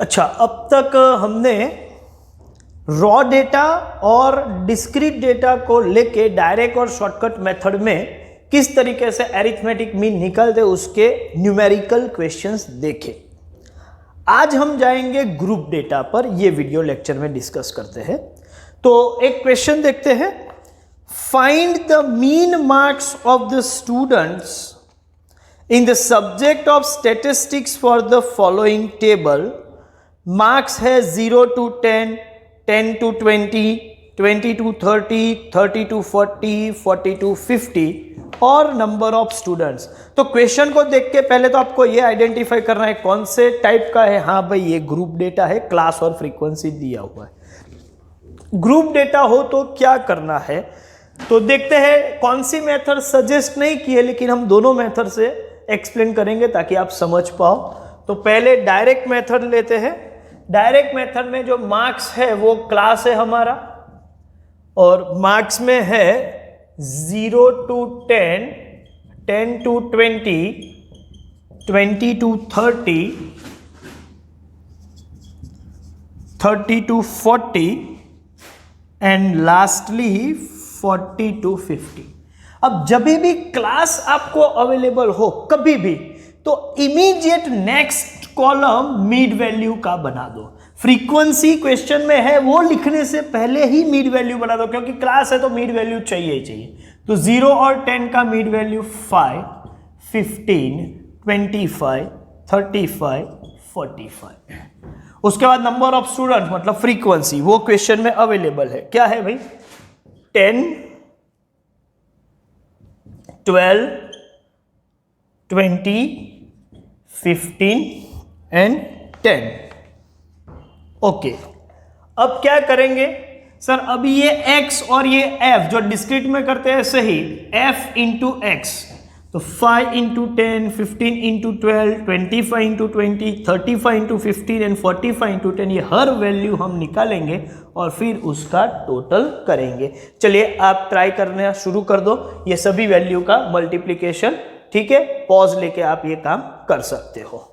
अच्छा, अब तक हमने रॉ डेटा और डिस्क्रीट डेटा को लेके डायरेक्ट और शॉर्टकट मेथड में किस तरीके से अरिथमेटिक मीन निकलते उसके न्यूमेरिकल क्वेश्चंस देखे। आज हम जाएंगे ग्रुप डेटा पर, ये वीडियो लेक्चर में डिस्कस करते हैं। तो एक क्वेश्चन देखते हैं। Find the mean marks of the students in the subject of statistics for the following table. Marks है 0 to 10, 10 to 20, 20 to 30, 30 to 40, 40 to 50 और नंबर ऑफ स्टूडेंट्स। तो क्वेश्चन को देख के पहले तो आपको ये आइडेंटिफाई करना है कौन से टाइप का है। हाँ भाई, ये ग्रुप डेटा है, क्लास और फ्रीक्वेंसी दिया हुआ है। ग्रुप डेटा हो तो क्या करना है, तो देखते हैं। कौन सी मेथड सजेस्ट नहीं की है, लेकिन हम दोनों मेथड से एक्सप्लेन करेंगे ताकि आप समझ पाओ। तो पहले डायरेक्ट मेथड लेते हैं। डायरेक्ट मेथड में जो मार्क्स है वो क्लास है हमारा, और मार्क्स में है 0 to 10, 10 to 20, 20 to 30, 30 to 40 and lastly 40 to 50। अब जब भी क्लास आपको अवेलेबल हो कभी भी, तो immediate next column mid value का बना दो। फ्रीक्वेंसी क्वेश्चन में है, वो लिखने से पहले ही मिड वैल्यू बना दो, क्योंकि क्लास है तो मिड वैल्यू चाहिए ही चाहिए। तो 0 और 10 का मिड वैल्यू 5, 15, 25, 35, 45। उसके बाद नंबर ऑफ स्टूडेंट मतलब फ्रीक्वेंसी, वो क्वेश्चन में अवेलेबल है। क्या है भाई? 10, 12, 20, 15 एंड 10। ओके, अब क्या करेंगे सर? अभी ये x और ये f जो डिस्क्रीट में करते हैं सही, f इंटू एक्स, तो 5 into 10, 15 into 12, 25 into 20, 35 into 15 and 45 into 10, ये हर वैल्यू हम निकालेंगे और फिर उसका टोटल करेंगे। चलिए आप ट्राई करना शुरू कर दो, ये सभी वैल्यू का मल्टीप्लीकेशन। ठीक है, पॉज लेके आप ये काम कर सकते हो।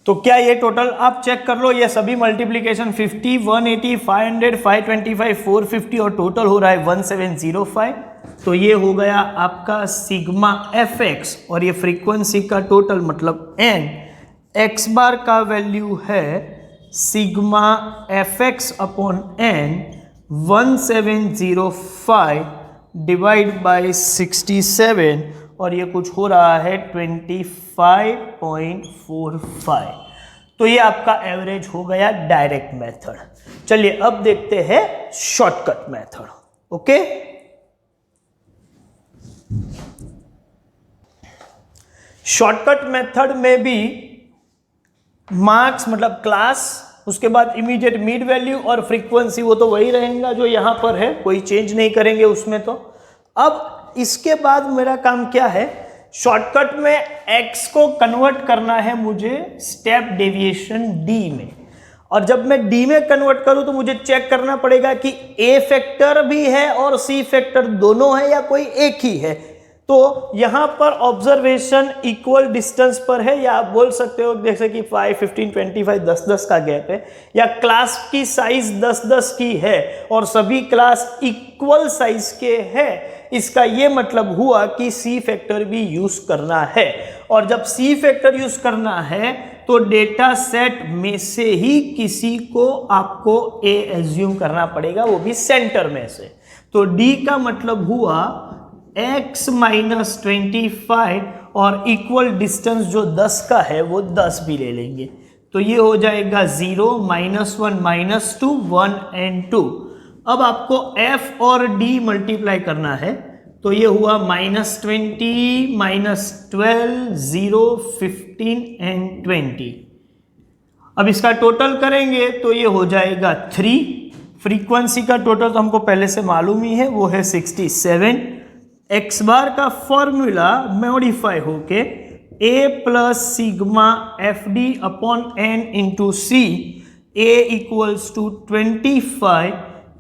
तो क्या ये टोटल आप चेक कर लो, ये सभी मल्टीप्लीकेशन 50, 180, 500, 525, 450 और टोटल हो रहा है 1705। तो ये हो गया आपका सिग्मा एफ एक्स, और ये फ्रीक्वेंसी का टोटल मतलब एन। एक्स बार का वैल्यू है sigma f x upon n 1705 divide by 67, और ये कुछ हो रहा है 25.45। तो ये आपका एवरेज हो गया डायरेक्ट मेथड। चलिए अब देखते हैं shortcut method. Okay, shortcut method में भी मार्क्स मतलब क्लास, उसके बाद इमीडिएट मिड वैल्यू और फ्रीक्वेंसी, वो तो वही रहेगा जो यहां पर है, कोई चेंज नहीं करेंगे उसमें। तो अब इसके बाद मेरा काम क्या है? शॉर्टकट में x को कन्वर्ट करना है मुझे स्टेप डेविएशन d में, और जब मैं d में कन्वर्ट करूं तो मुझे चेक करना पड़ेगा कि a फैक्टर भी है और c फैक्टर दोनों है या कोई एक ही है। तो यहां पर ऑब्जर्वेशन इक्वल डिस्टेंस पर है, या आप बोल सकते हो जैसे कि 5, 15, 25, 10-10 का गैप है, या क्लास की साइज 10-10 की है और सभी क्लास इक्वल साइज के हैं। इसका ये मतलब हुआ कि सी फैक्टर भी यूज करना है, और जब सी फैक्टर यूज करना है तो डेटा सेट में से ही किसी को आपको ए एज्यूम करना पड़ेगा, वो भी सेंटर में से। तो डी का मतलब हुआ x माइनस 25, और इक्वल डिस्टेंस जो 10 का है वो 10 भी ले लेंगे। तो ये हो जाएगा 0, -1, -2, 1 एंड 2। अब आपको f और d मल्टीप्लाई करना है, तो ये हुआ -20, -12, 0, 15 एंड 20। अब इसका टोटल करेंगे तो ये हो जाएगा 3। फ्रीक्वेंसी का टोटल तो हमको पहले से मालूम ही है, वो है 67। एक्स बार का फॉर्मूला मॉडिफाई होके a plus sigma f d upon n into c, a equals to 25,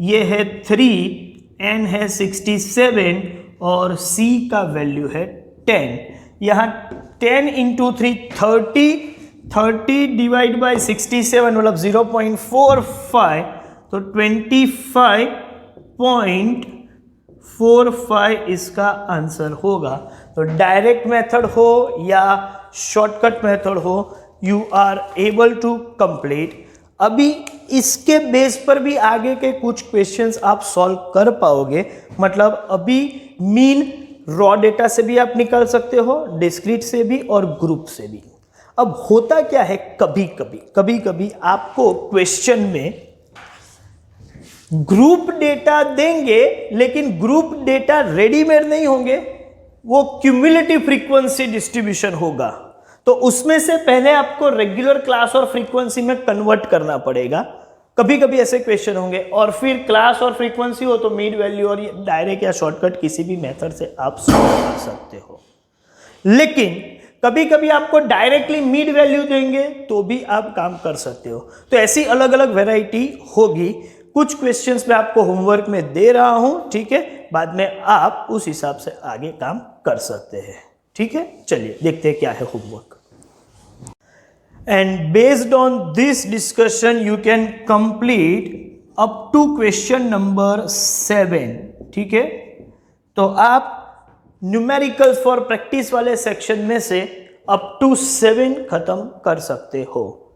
ये है 3, n है 67 और c का वैल्यू है 10। यहाँ 10 इंटू 3 30 डिवाइड बाई 67 मतलब 0.45, तो 25.45 इसका आंसर होगा। तो डायरेक्ट मेथड हो या शॉर्टकट मेथड हो, you are able to complete. अभी इसके बेस पर भी आगे के कुछ क्वेश्चंस आप सॉल्व कर पाओगे। मतलब अभी मीन रॉ डेटा से भी आप निकाल सकते हो, डिस्क्रीट से भी और ग्रुप से भी। अब होता क्या है, कभी कभी आपको क्वेश्चन में ग्रुप डेटा देंगे लेकिन ग्रुप डेटा रेडीमेड नहीं होंगे, वो क्यूमुलेटिव फ्रीक्वेंसी डिस्ट्रीब्यूशन होगा। तो उसमें से पहले आपको रेगुलर क्लास और फ्रीक्वेंसी में कन्वर्ट करना पड़ेगा। कभी कभी ऐसे क्वेश्चन होंगे, और फिर क्लास और फ्रीक्वेंसी हो तो मीन वैल्यू और डायरेक्ट या शॉर्टकट किसी भी मेथड से आप सॉल्व कर सकते हो। लेकिन कभी कभी आपको डायरेक्टली मीन वैल्यू देंगे तो भी आप काम कर सकते हो। तो ऐसी अलग अलग वैरायटी होगी। कुछ क्वेश्चंस मैं आपको होमवर्क में दे रहा हूं, ठीक है, बाद में आप उस हिसाब से आगे काम कर सकते हैं। ठीक है, चलिए देखते हैं क्या है homework. And based on this discussion you can complete up to question number 7। ठीक है, तो आप न्यूमेरिकल्स फॉर प्रैक्टिस वाले सेक्शन में से up to 7 खत्म कर सकते हो।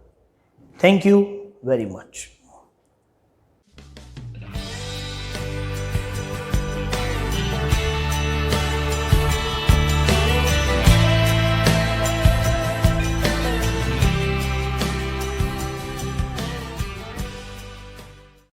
Thank you very much.